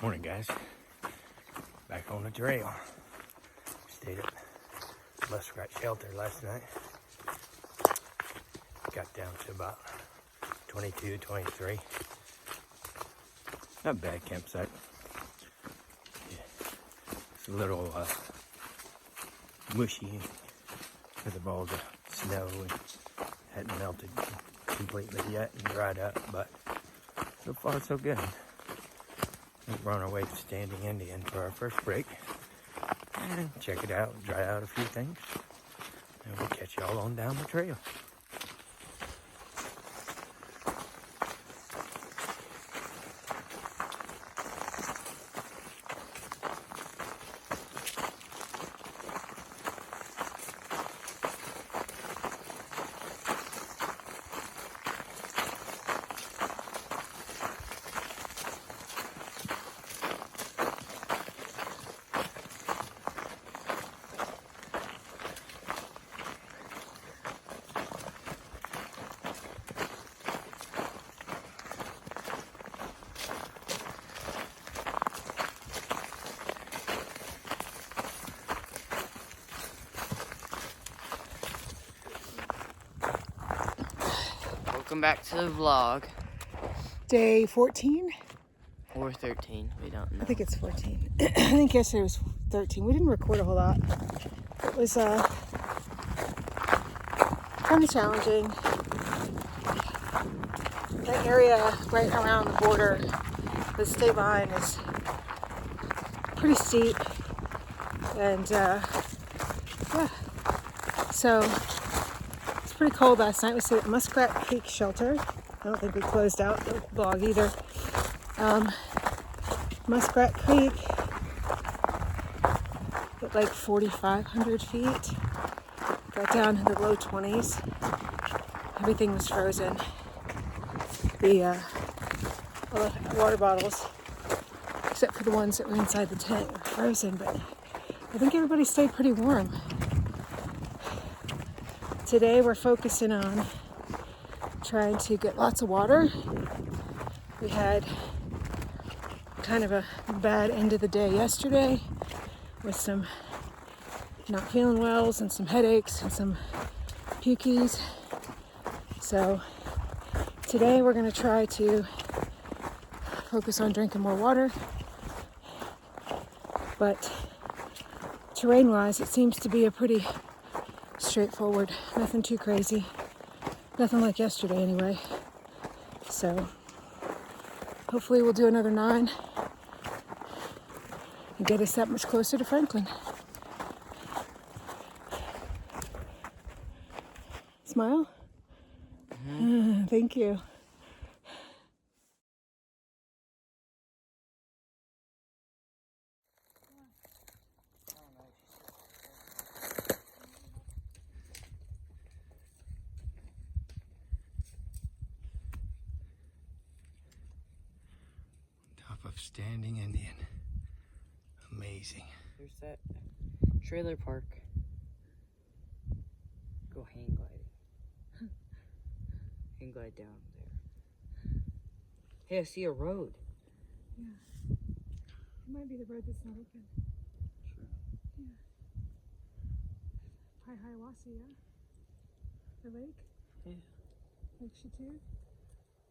Morning, guys. Back on the trail. Stayed at Muskrat Shelter last night. Got down to about 22, 23. Not bad campsite. Yeah. It's a little mushy because of all the snow and hadn't melted completely yet and dried up, but so far so good. We're on our way to Standing Indian for our first break. And check it out, dry out a few things, and we'll catch y'all on down the trail. Welcome back to the vlog. Day 14? Or 13, we don't know. I think it's 14. I think yesterday was 13. We didn't record a whole lot. It was kind of challenging. That area right around the border, the state line, is pretty steep. And yeah, so it's pretty cold last night. We stayed at Muskrat Creek shelter. I don't think we closed out the vlog either. Muskrat Creek at like 4,500 feet. Got down to the low 20s. Everything was frozen. The water bottles, except for the ones that were inside the tent, were frozen, but I think everybody stayed pretty warm. Today we're focusing on trying to get lots of water. We had kind of a bad end of the day yesterday with some not feeling wells and some headaches and some pukies. So today we're going to try to focus on drinking more water. But terrain-wise, it seems to be a pretty straightforward, nothing too crazy. Nothing like yesterday anyway. So hopefully we'll do another 9 and get us that much closer to Franklin. Smile? Mm-hmm. Thank you. Top of Standing Indian. Amazing. There's that trailer park. Go hang gliding. Hang glide down there. Hey, I see a road. Yeah. It might be the road that's not open. Sure. Yeah. Hiawassee, yeah? The lake? Yeah. Lake Chateau?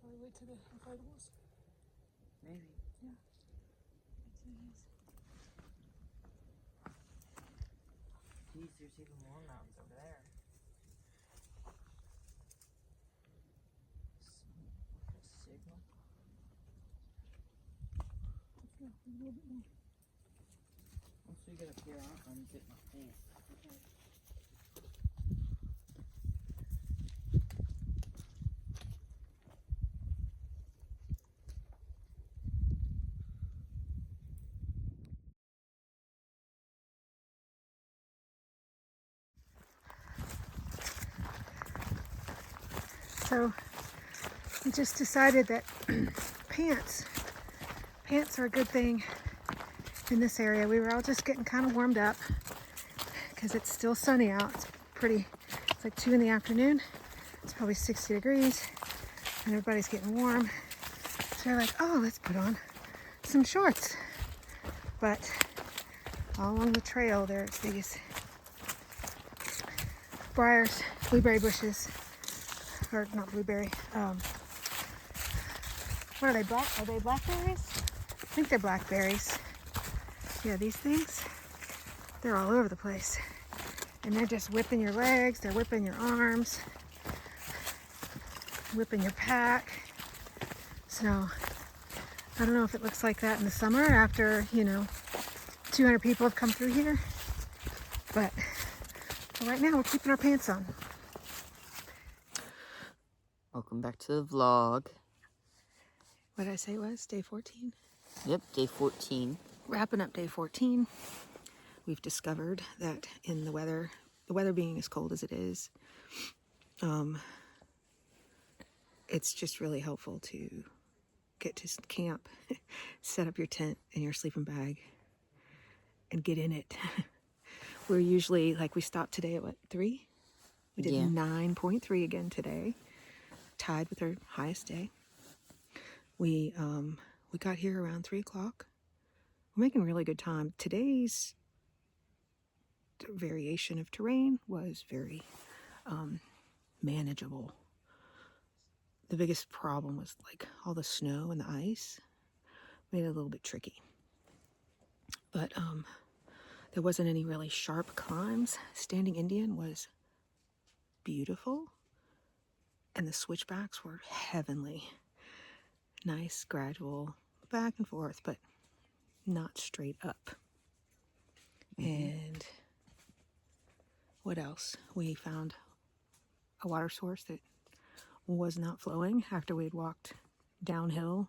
All the way to the inflatables? Maybe. Yeah. It is. Geez, there's even more mountains over there. Signal. Let's go a little bit more. Once we get up here, I'm gonna get my pants. Okay. So we just decided that pants are a good thing in this area. We were all just getting kind of warmed up because it's still sunny out. It's like 2 in the afternoon. It's probably 60 degrees and everybody's getting warm. So they're like, oh, let's put on some shorts. But all along the trail, there's these briars, blueberry bushes, or not blueberry. What are they? Are they blackberries? I think they're blackberries. Yeah, these things, they're all over the place. And they're just whipping your legs, they're whipping your arms, whipping your pack. So, I don't know if it looks like that in the summer after, 200 people have come through here. But for right now, we're keeping our pants on. Welcome back to the vlog. What did I say it was? Day 14? Yep, day 14. Wrapping up day 14. We've discovered that in the weather being as cold as it is, it's just really helpful to get to camp, set up your tent and your sleeping bag, and get in it. We're usually, we stopped today at 3? We did 9.3 again today, tied with our highest day. We got here around 3 o'clock. We're making really good time. Today's variation of terrain was very manageable. The biggest problem was all the snow and the ice made it a little bit tricky. But there wasn't any really sharp climbs. Standing Indian was beautiful, and the switchbacks were heavenly. Nice, gradual, back and forth, but not straight up. And what else? We found a water source that was not flowing after we had walked downhill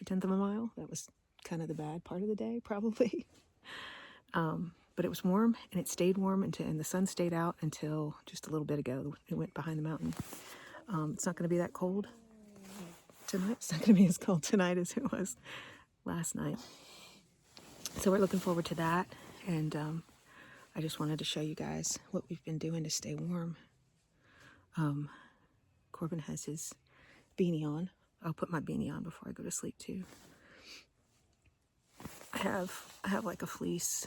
a 1/10 of a mile. That was kind of the bad part of the day, probably. But it was warm, and it stayed warm and the sun stayed out until just a little bit ago. It went behind the mountain. It's not going to be that cold tonight. It's not going to be as cold tonight as it was last night. So we're looking forward to that. And I just wanted to show you guys what we've been doing to stay warm. Corbin has his beanie on. I'll put my beanie on before I go to sleep too. I have like a fleece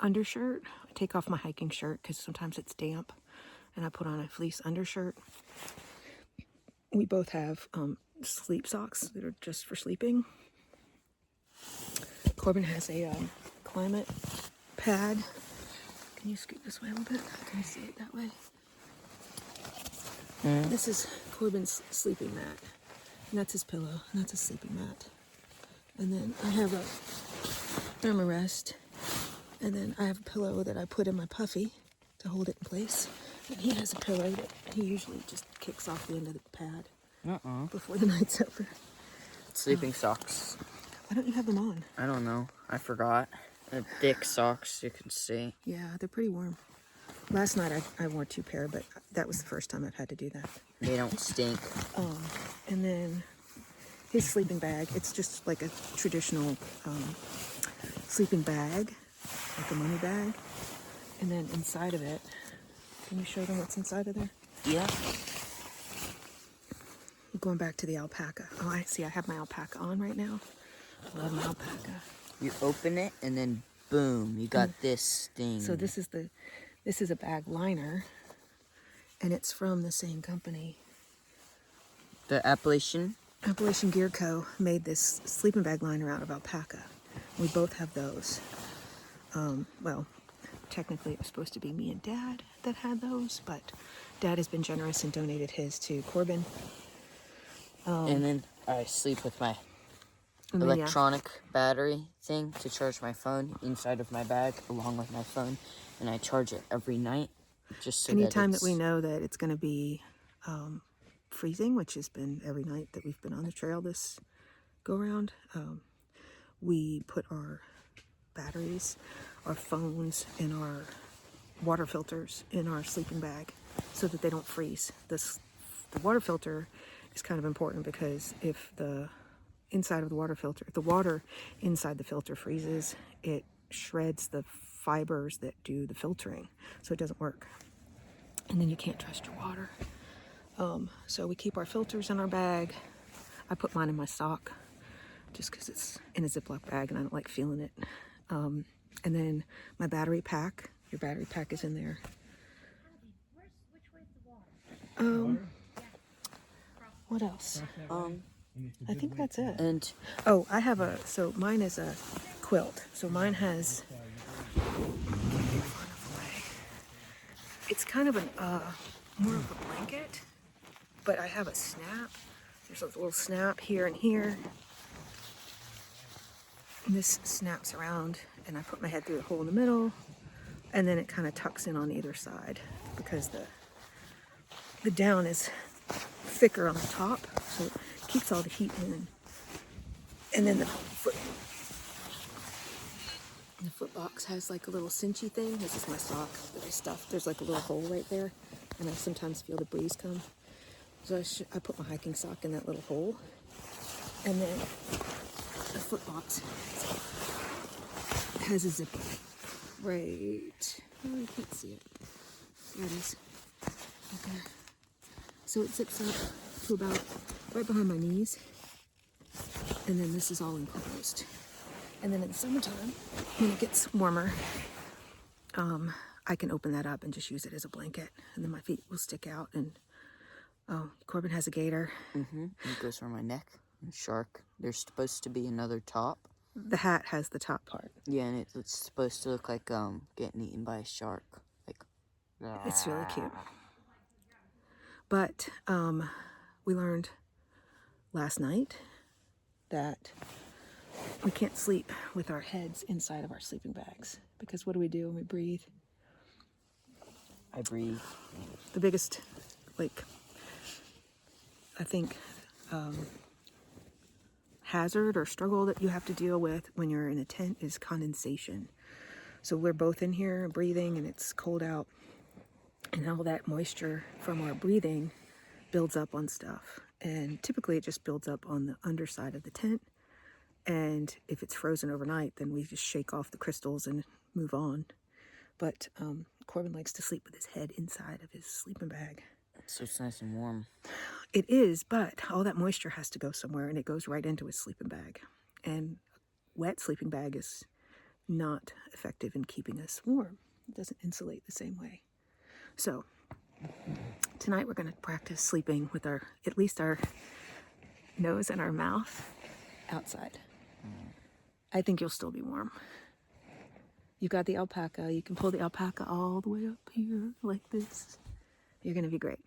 undershirt. I take off my hiking shirt because sometimes it's damp, and I put on a fleece undershirt. We both have sleep socks that are just for sleeping. Corbin has a climate pad. Can you scoot this way a little bit? Can you see it that way? This is Corbin's sleeping mat, and that's his pillow, and that's his sleeping mat. And then I have a thermarest, and then I have a pillow that I put in my puffy to hold it in place. And he has a pillow that he usually just kicks off the end of the pad before the night's over. Sleeping socks. Why don't you have them on? I don't know. I forgot. The thick socks, you can see. Yeah, they're pretty warm. Last night I wore 2 pair, but that was the first time I've had to do that. They don't stink. And then his sleeping bag, it's just like a traditional sleeping bag, like a money bag. And then inside of it, can you show them what's inside of there? Yeah. Going back to the alpaca. Oh, I see. I have my alpaca on right now. I love my alpaca. You open it, and then boom, you got this thing. So this is a bag liner, and it's from the same company. The Appalachian Gear Co. made this sleeping bag liner out of alpaca. We both have those. Well, technically it was supposed to be me and Dad that had those, but Dad has been generous and donated his to Corbin. And then I sleep with my electronic battery thing to charge my phone inside of my bag along with my phone, and I charge it every night just so anytime that we know that it's going to be freezing, which has been every night that we've been on the trail this go around, we put our batteries, our phones, and our water filters in our sleeping bag so that they don't freeze. The water filter is kind of important because if the inside of the water filter, if the water inside the filter freezes, it shreds the fibers that do the filtering, so it doesn't work. And then you can't trust your water. So we keep our filters in our bag. I put mine in my sock. just because it's in a Ziploc bag and I don't like feeling it. And then my battery pack. Your battery pack is in there. What else? I think that's it. And oh, I have so mine is a quilt. So mine has, it's kind of more of a blanket, but I have a snap. There's a little snap here and here. And this snaps around and I put my head through the hole in the middle, and then it kind of tucks in on either side because the down is thicker on the top, so it keeps all the heat in. And then the foot box has like a little cinchy thing. This is my sock that I stuffed. There's like a little hole right there, and I sometimes feel the breeze come. So I put my hiking sock in that little hole, and then the foot box has a zipper right. Oh, you can't see it. There it is. Okay. So it zips up to about right behind my knees, and then this is all enclosed. And then in the summertime, when it gets warmer, I can open that up and just use it as a blanket, and then my feet will stick out. And oh, Corbin has a gator. It goes around my neck. And shark. There's supposed to be another top. The hat has the top part. Yeah, and it's supposed to look like getting eaten by a shark. Like, it's really cute. But we learned last night that we can't sleep with our heads inside of our sleeping bags, because what do we do when we breathe? I breathe. The biggest, like, I think, hazard or struggle that you have to deal with when you're in a tent is condensation. So we're both in here breathing and it's cold out, and all that moisture from our breathing builds up on stuff. And typically it just builds up on the underside of the tent. And if it's frozen overnight, then we just shake off the crystals and move on. But Corbin likes to sleep with his head inside of his sleeping bag. So it's nice and warm. It is, but all that moisture has to go somewhere, and it goes right into his sleeping bag. And wet sleeping bag is not effective in keeping us warm. It doesn't insulate the same way. So tonight we're going to practice sleeping with at least our nose and our mouth outside. I think you'll still be warm. You've got the alpaca. You can pull the alpaca all the way up here like this. You're going to be great.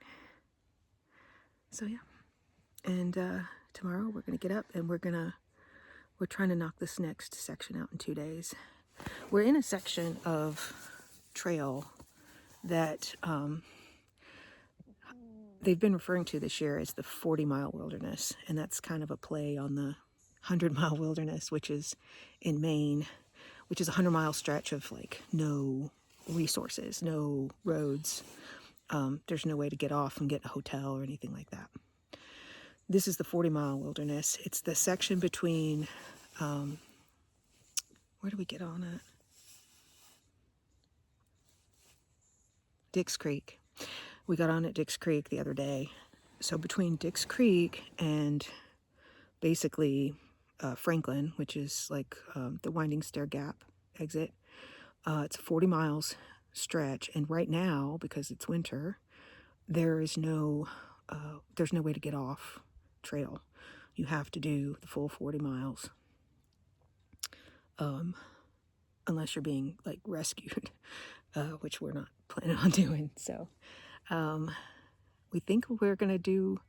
So yeah. And tomorrow we're going to get up and we're trying to knock this next section out in 2 days. We're in a section of trail that they've been referring to this year as the 40-mile wilderness. And that's kind of a play on the 100-mile wilderness, which is in Maine, which is a 100-mile stretch of like no resources, no roads. There's no way to get off and get a hotel or anything like that. This is the 40-mile wilderness. It's the section between, where do we get on at? Dix Creek. We got on at Dix Creek the other day. So between Dix Creek and basically Franklin, which is like the Winding Stair Gap exit, it's 40 miles stretch. And right now, because it's winter, there's no way to get off trail. You have to do the full 40 miles unless you're being like rescued, which we're not planning on doing. So we think we're gonna do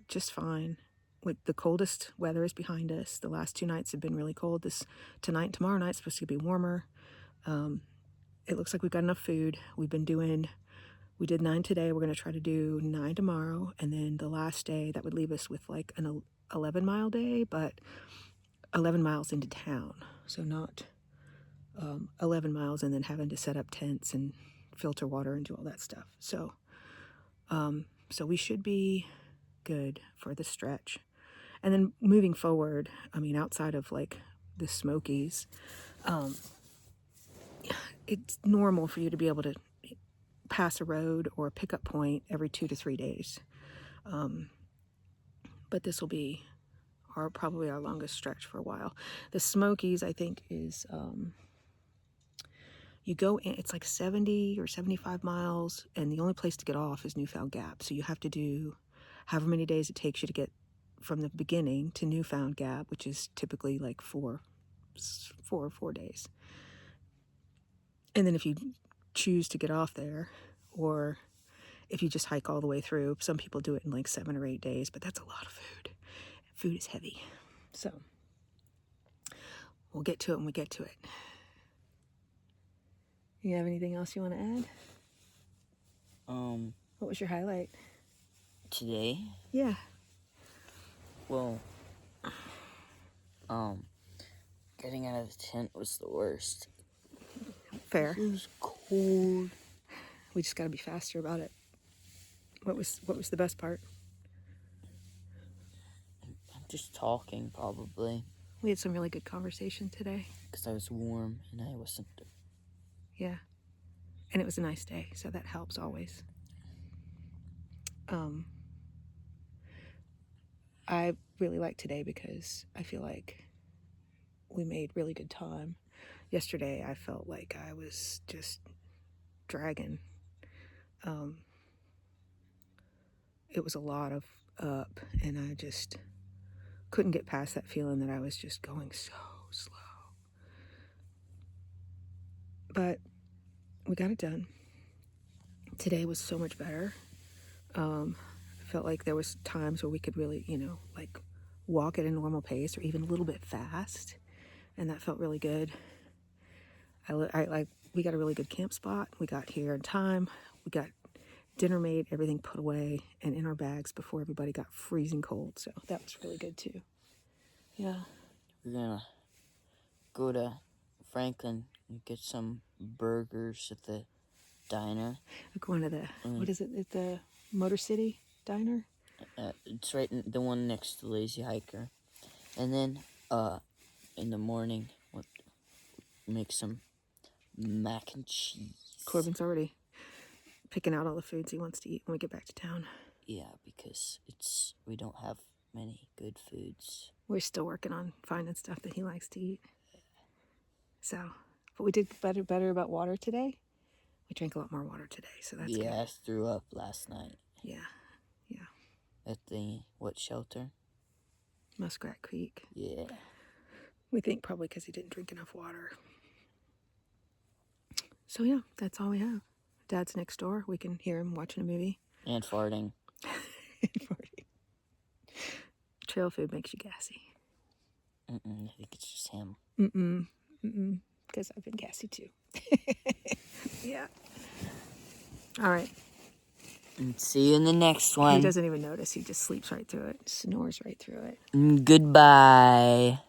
just fine. With the coldest weather is behind us. The last 2 nights have been really cold. Tonight and tomorrow night's supposed to be warmer. It looks like we've got enough food. We did 9 today. We're going to try to do 9 tomorrow. And then the last day, that would leave us with like an 11-mile day, but 11 miles into town. So not 11 miles and then having to set up tents and filter water and do all that stuff. So we should be good for the stretch. And then moving forward, I mean, outside of like the Smokies, it's normal for you to be able to pass a road or a pickup point every 2 to 3 days. But this will be probably our longest stretch for a while. The Smokies, I think, is you go in, it's like 70 or 75 miles, and the only place to get off is Newfound Gap. So you have to do however many days it takes you to get from the beginning to Newfound Gap, which is typically like 4 days. And then if you choose to get off there, or if you just hike all the way through, some people do it in like 7 or 8 days, but that's a lot of food. Food is heavy. So we'll get to it when we get to it. You have anything else you want to add? What was your highlight? Today? Yeah. Well, getting out of the tent was the worst. Fair. It was cold. We just got to be faster about it. What was the best part? I'm just talking, probably. We had some really good conversation today. Because I was warm and I wasn't. Yeah. And it was a nice day, so that helps always. I really like today because I feel like we made really good time. Yesterday, I felt like I was just dragging. It was a lot of up, and I just couldn't get past that feeling that I was just going so slow. But we got it done. Today was so much better. I felt like there was times where we could really, like walk at a normal pace or even a little bit fast, and that felt really good. We got a really good camp spot. We got here in time. We got dinner made, everything put away and in our bags before everybody got freezing cold. So that was really good too. Yeah. We're gonna go to Franklin and get some burgers at the diner. We're going to the, what is it, at the Motor City Diner? It's right in the one next to Lazy Hiker. And then, in the morning, we'll make some mac and cheese. Corbin's already picking out all the foods he wants to eat when we get back to town. Yeah, because we don't have many good foods. We're still working on finding stuff that he likes to eat. So, but we did better about water today. We drank a lot more water today, so that's good. Yeah, I threw up last night. Yeah. At the, what shelter? Muskrat Creek. Yeah. We think probably because he didn't drink enough water. So yeah, that's all we have. Dad's next door. We can hear him watching a movie. And farting. Trail food makes you gassy. I think it's just him. Because I've been gassy too. Yeah. All right. And see you in the next one. He doesn't even notice. He just sleeps right through it. Snores right through it. Goodbye.